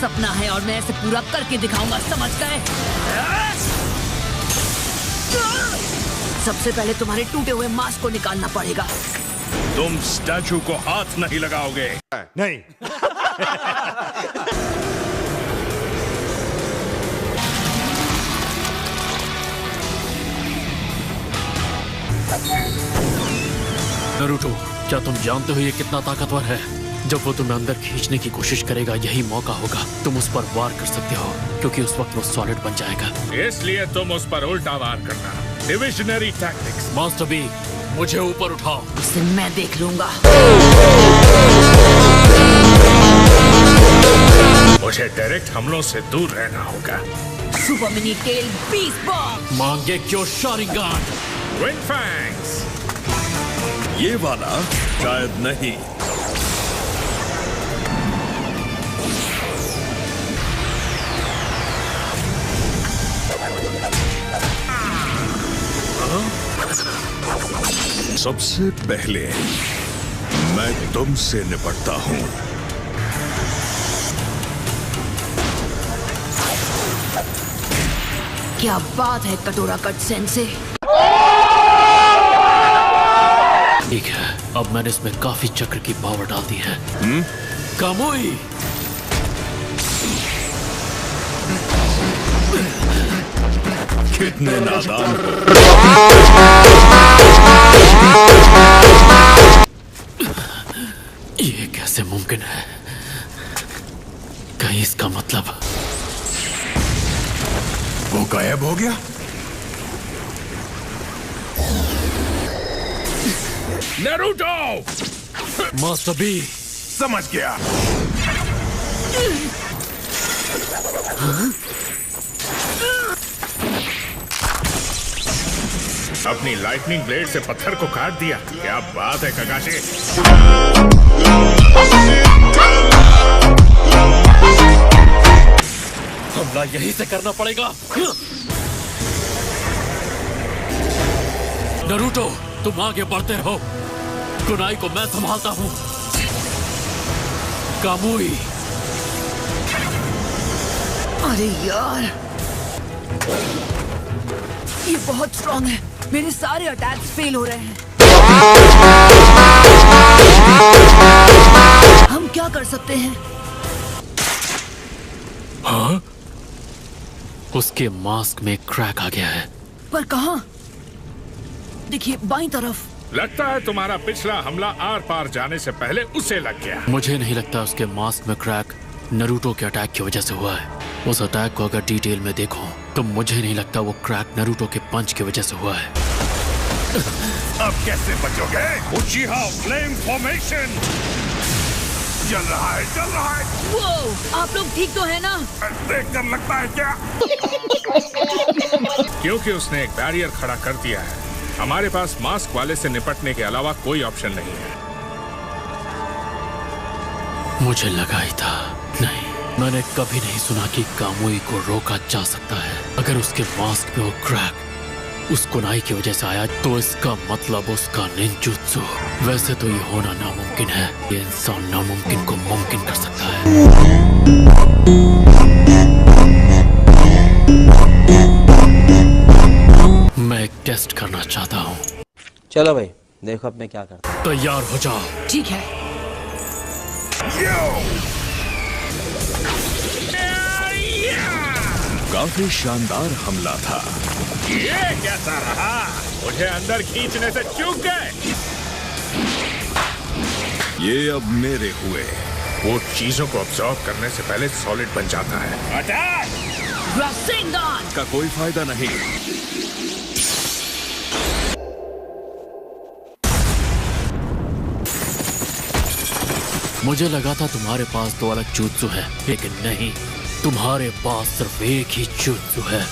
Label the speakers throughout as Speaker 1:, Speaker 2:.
Speaker 1: सपना है और मैं इसे पूरा करके दिखाऊंगा, समझ गए? सबसे पहले तुम्हारे टूटे हुए मास्क को निकालना पड़ेगा।
Speaker 2: तुम स्टैचू को हाथ नहीं लगाओगे।
Speaker 3: नहीं।
Speaker 4: नरूटो, क्या तुम जानते हो ये कितना ताकतवर है? जब वो तुम्हें अंदर खींचने की कोशिश करेगा, यही मौका होगा। तुम उस पर वार कर सकते हो, क्योंकि उस वक्त वो सॉलिड बन जाएगा।
Speaker 2: इसलिए तुम उस पर उल्टा वार करना। डिविजनरी टैक्टिक्स।
Speaker 4: मास्टर बी, मुझे ऊपर उठाओ।
Speaker 1: उसे मैं देख लूंगा।
Speaker 2: मुझे डायरेक्ट हमलों से दूर रहना होगा।
Speaker 1: Super mini tail beast bomb.
Speaker 4: मांगे क्यों शारिंगान।
Speaker 2: Wind fangs.
Speaker 3: ये वाला शायद नहीं। सबसे पहले मैं तुमसे निपटता हूं।
Speaker 1: क्या बात है कटोरा कट सेंसे।
Speaker 4: ठीक है, अब मैंने इसमें काफी चक्र की पावर डाल दी है। कामुई।
Speaker 3: कितने नादान हो।
Speaker 4: ये कैसे मुमकिन है? कहीं इसका मतलब
Speaker 3: वो गायब हो गया?
Speaker 2: नारुतो!
Speaker 4: Master B.
Speaker 3: समझ गया।
Speaker 2: अपनी लाइटनिंग ब्लेड से पत्थर को काट दिया। क्या बात है ककाशी।
Speaker 4: हमला यहीं से करना पड़ेगा। नरूटो, तुम आगे बढ़ते रहो। कुनाई को मैं संभालता हूँ। कामुई।
Speaker 1: अरे यार, ये बहुत स्ट्रॉन्ग है। मेरे सारे अटैक्स फेल हो रहे हैं। हम क्या कर सकते हैं?
Speaker 4: हाँ? उसके मास्क में क्रैक आ गया है।
Speaker 1: पर कहाँ? देखिए, बाईं तरफ।
Speaker 2: लगता है तुम्हारा पिछला हमला आर पार जाने से पहले उसे लग गया।
Speaker 4: मुझे नहीं लगता उसके मास्क में क्रैक नरूटो के अटैक की वजह से हुआ है। उस अटैक को अगर डिटेल में देखो तो मुझे नहीं लगता वो क्रैक नरूटो के पंच की वजह से हुआ है।
Speaker 3: अब कैसे बचोगे? उचिहा फ्लेम फॉर्मेशन। चल रहा है, चल रहा है।
Speaker 1: वो, आप लोग ठीक तो है ना?
Speaker 3: देखकर लगता है क्या?
Speaker 2: क्योंकि उसने एक बैरियर खड़ा कर दिया है। हमारे पास मास्क वाले से निपटने के अलावा कोई ऑप्शन नहीं है।
Speaker 4: मुझे लगा ही था। नहीं, मैंने कभी नहीं सुना कि कामुई को रोका जा सकता है। अगर उसके मास्क में वो क्रैक उस कुनाई की वजह से आया तो इसका मतलब उसका निंजुत्सु। वैसे तो ये होना नामुमकिन है। ये इंसान नामुमकिन को मुमकिन कर सकता है। मैं एक टेस्ट करना चाहता हूँ।
Speaker 5: चलो भाई, देखो अब मैं क्या करता हूँ।
Speaker 4: तैयार हो जाओ।
Speaker 1: ठीक है।
Speaker 3: काफी शानदार हमला था।
Speaker 2: ये कैसा रहा? मुझे अंदर खींचने से चूक गए।
Speaker 3: ये अब मेरे हुए।
Speaker 2: वो चीजों को ऑब्जर्व करने से पहले सॉलिड बन जाता है। अटैक!
Speaker 1: रासेंगान!
Speaker 3: का कोई फायदा नहीं।
Speaker 4: मुझे लगा था तुम्हारे पास दो अलग जुत्सु है, लेकिन नहीं, तुम्हारे पास सिर्फ एक ही जुत्सु है।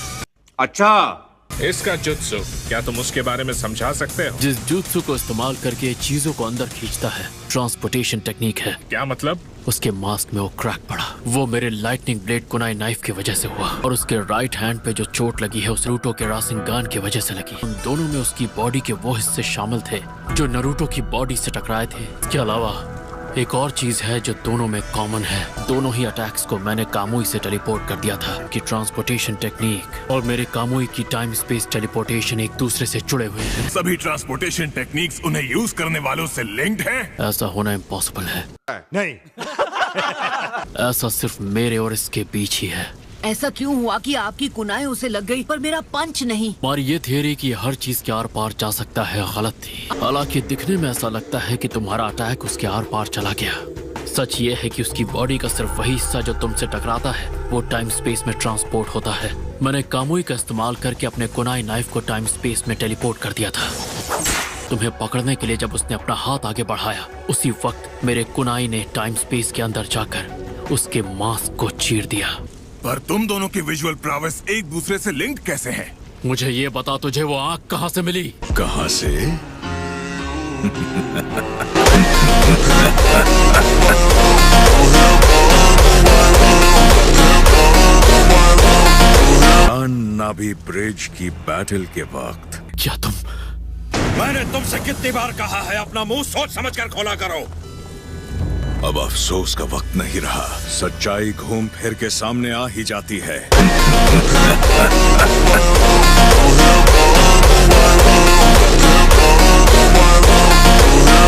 Speaker 6: अच्छा,
Speaker 2: इसका जुत्सु, क्या तुम उसके बारे में समझा सकते हो?
Speaker 4: जिस जुत्सु को इस्तेमाल करके चीजों को अंदर खींचता है, ट्रांसपोर्टेशन टेक्निक है।
Speaker 2: क्या मतलब?
Speaker 4: उसके मास्क में वो क्रैक पड़ा, वो मेरे लाइटनिंग ब्लेड कुनाई नाइफ की वजह से हुआ। और उसके राइट हैंड पे जो चोट लगी है उस नरूटो के रासेंगान की वजह से लगी। उन दोनों में उसकी बॉडी के वो हिस्से शामिल थे जो नरूटो की बॉडी से टकराए थे। इसके अलावा एक और चीज है जो दोनों में कॉमन है। दोनों ही अटैक्स को मैंने कामुई से टेलीपोर्ट कर दिया था कि ट्रांसपोर्टेशन टेक्निक और मेरे कामुई की टाइम स्पेस टेलीपोर्टेशन एक दूसरे से जुड़े हुए हैं।
Speaker 3: सभी ट्रांसपोर्टेशन टेक्निक्स उन्हें यूज करने वालों से लिंक्ड हैं?
Speaker 4: ऐसा होना इम्पॉसिबल है।
Speaker 3: नहीं।
Speaker 4: ऐसा सिर्फ मेरे और इसके बीच ही है।
Speaker 1: ऐसा क्यों हुआ कि आपकी कुनाई उसे लग गई पर मेरा पंच नहीं?
Speaker 4: हमारी ये थियरी कि हर चीज के आर पार जा सकता है गलत थी। हालांकि दिखने में ऐसा लगता है कि तुम्हारा अटैक उसके आर पार चला गया। सच ये है कि उसकी बॉडी का सिर्फ वही हिस्सा जो तुमसे टकराता है वो टाइम स्पेस में ट्रांसपोर्ट होता है। मैंने कामुई का इस्तेमाल करके अपने कुनाई नाइफ को टाइम स्पेस में टेलीपोर्ट कर दिया था। तुम्हें पकड़ने के लिए जब उसने अपना हाथ आगे बढ़ाया उसी वक्त मेरे कुनाई ने टाइम स्पेस के अंदर जाकर उसके मास्क को चीर दिया।
Speaker 3: पर तुम दोनों की विजुअल प्रावेस एक दूसरे से लिंक्ड कैसे है?
Speaker 4: मुझे ये बता, तुझे वो आंख कहाँ से मिली?
Speaker 3: कहाँ से? नाभी ब्रिज की बैटल के वक्त।
Speaker 4: क्या तुम?
Speaker 3: मैंने तुमसे कितनी बार कहा है अपना मुंह सोच समझकर खोला करो। अब अफसोस का वक्त नहीं रहा। सच्चाई घूम फिर के सामने आ ही जाती है।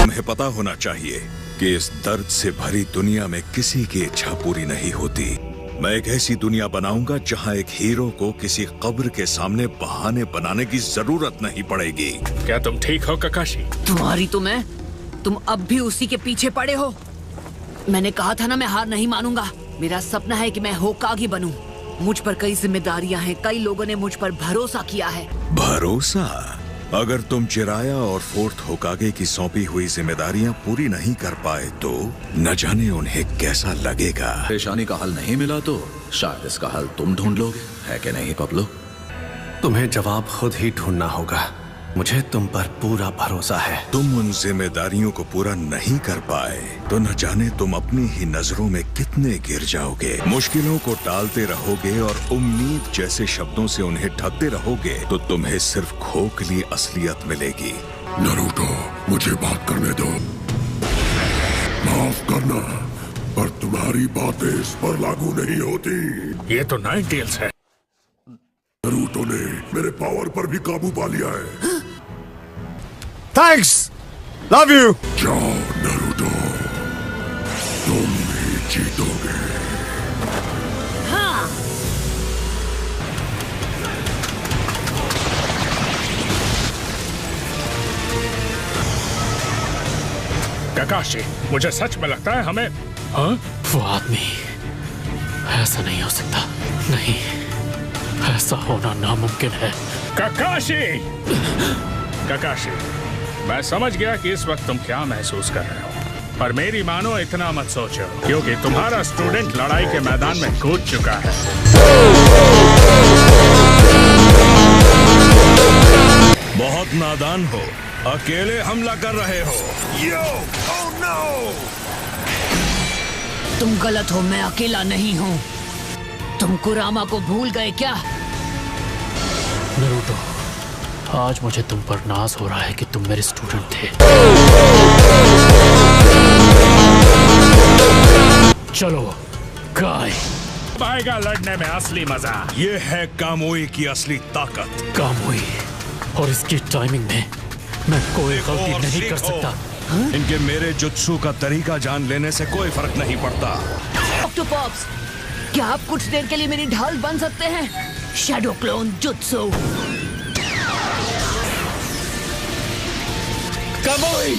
Speaker 3: तुम्हें पता होना चाहिए कि इस दर्द से भरी दुनिया में किसी की इच्छा पूरी नहीं होती। मैं एक ऐसी दुनिया बनाऊंगा जहां एक हीरो को किसी कब्र के सामने बहाने बनाने की जरूरत नहीं पड़ेगी।
Speaker 2: क्या तुम ठीक हो ककाशी?
Speaker 1: तुम्हारी तो मैं, तुम अब भी उसी के पीछे पड़े हो। मैंने कहा था ना मैं हार नहीं मानूंगा। मेरा सपना है कि मैं होकागे बनूं। मुझ पर कई जिम्मेदारियां हैं। कई लोगों ने मुझ पर भरोसा किया है।
Speaker 3: भरोसा? अगर तुम चिराया और फोर्थ होकागे की सौंपी हुई जिम्मेदारियां पूरी नहीं कर पाए तो न जाने उन्हें कैसा लगेगा।
Speaker 6: परेशानी का हल नहीं मिला तो शायद इसका हल तुम ढूंढ लोगे, है कि नहीं पब्लो?
Speaker 7: तुम्हें जवाब खुद ही ढूंढना होगा। मुझे तुम पर पूरा भरोसा है।
Speaker 3: तुम उन जिम्मेदारियों को पूरा नहीं कर पाए तो न जाने तुम अपनी ही नजरों में कितने गिर जाओगे। मुश्किलों को टालते रहोगे और उम्मीद जैसे शब्दों से उन्हें ढकते रहोगे तो तुम्हें सिर्फ खोखली असलियत मिलेगी।
Speaker 8: नारुतो, मुझे बात करने दो। माफ करना, पर तुम्हारी बातें इस पर लागू नहीं होती।
Speaker 2: ये तो नाइन टेल्स है।
Speaker 8: नारुतो ने मेरे पावर पर भी काबू पा लिया है।
Speaker 7: Thanks, love you.
Speaker 8: जाओ नारुतो, तुम भी जीतोगे।
Speaker 1: हाँ।
Speaker 2: ककाशी, मुझे सच में लगता है हमें। हाँ?
Speaker 4: वो आदमी, ऐसा नहीं हो सकता। नहीं, ऐसा होना नामुमकिन है।
Speaker 2: ककाशी! ककाशी, मैं समझ गया कि इस वक्त तुम क्या महसूस कर रहे हो, पर मेरी मानो इतना मत सोचो, क्योंकि तुम्हारा स्टूडेंट लड़ाई के मैदान में कूद चुका है।
Speaker 3: बहुत नादान हो, अकेले हमला कर रहे हो। यो, ओह नो!
Speaker 1: तुम गलत हो, मैं अकेला नहीं हूँ। तुम कुरामा को भूल गए क्या?
Speaker 4: नारुतो, आज मुझे तुम पर नाज हो रहा है कि तुम मेरे स्टूडेंट थे। चलो गाय।
Speaker 2: अब आएगा लड़ने में असली मजा।
Speaker 3: ये है कामुई की असली ताकत।
Speaker 4: कामुई, और इसकी टाइमिंग में मैं कोई गलती नहीं कर सकता।
Speaker 3: इनके मेरे जुत्सु का तरीका जान लेने से कोई फर्क नहीं पड़ता।
Speaker 1: ऑक्टोपॉप्स, क्या आप कुछ देर के लिए मेरी ढाल बन सकते हैं? शैडो क्लोन जुत्सु।
Speaker 3: कामुई!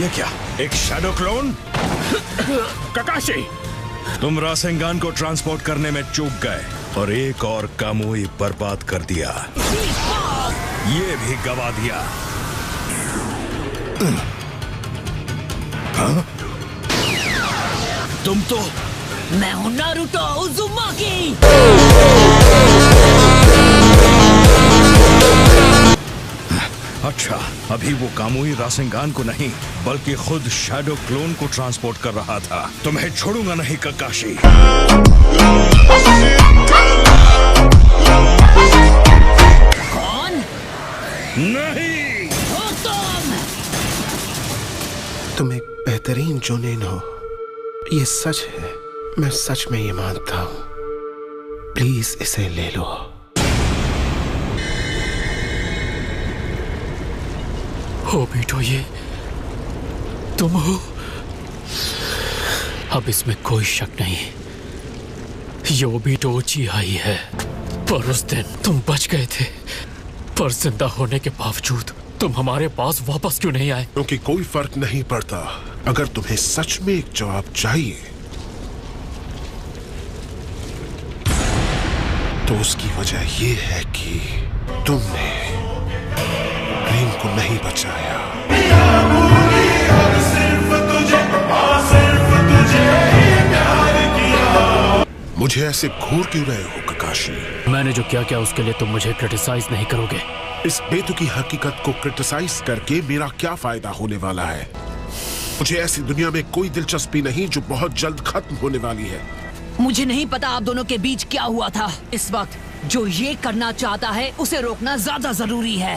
Speaker 3: ये क्या, एक शैडो क्लोन?
Speaker 2: ककाशी!
Speaker 3: तुम रासेंगान को ट्रांसपोर्ट करने में चूक गए और एक और कामुई बर्बाद कर दिया। ये भी गवा दिया। हाँ? तुम तो
Speaker 1: मैं हूँ नारुतो उज़ुमाकी।
Speaker 3: अच्छा, अभी वो कामुई रासेंगान को नहीं बल्कि खुद शैडो क्लोन को ट्रांसपोर्ट कर रहा था। तुम्हें छोड़ूंगा नहीं ककाशी।
Speaker 1: कौन?
Speaker 3: नहीं
Speaker 1: हो तुम।
Speaker 9: बेहतरीन जुनून हो। ये सच है, मैं सच में ये मानता हूं। प्लीज इसे ले लो।
Speaker 4: ओबीटो, ये तुम हो? अब इसमें कोई शक नहीं, ये ओबीटो उचिहाई है। पर उस दिन तुम बच गए थे, पर जिंदा होने के बावजूद तुम हमारे पास वापस क्यों नहीं आए?
Speaker 9: क्योंकि कोई फर्क नहीं पड़ता। अगर तुम्हें सच में एक जवाब चाहिए तो उसकी वजह यह है कि तुमने प्रेम को नहीं बचाया। मुझे ऐसे घूर क्यों रहे हो ककाशी?
Speaker 4: मैंने जो क्या किया उसके लिए तुम मुझे क्रिटिसाइज नहीं करोगे?
Speaker 9: इस बेतुकी हकीकत को क्रिटिसाइज करके मेरा क्या फायदा होने वाला है? मुझे ऐसी दुनिया में कोई दिलचस्पी नहीं जो बहुत जल्द खत्म होने वाली है।
Speaker 1: मुझे नहीं पता आप दोनों के बीच क्या हुआ था। इस वक्त जो ये करना चाहता है उसे रोकना ज्यादा जरूरी है।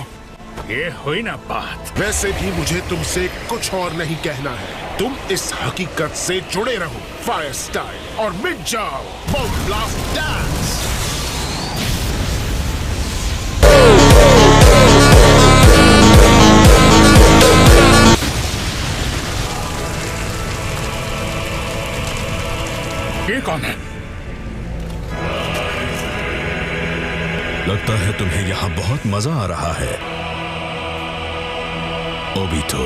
Speaker 2: ये हुई ना बात।
Speaker 9: वैसे भी मुझे तुमसे कुछ और नहीं कहना है। तुम इस हकीकत से जुड़े रहो, फायर स्टाइल, और मिट जाओ बम ब्लास्ट डांस।
Speaker 2: ये कौन है?
Speaker 3: लगता है तुम्हें यहाँ बहुत मजा आ रहा है ओबीटो।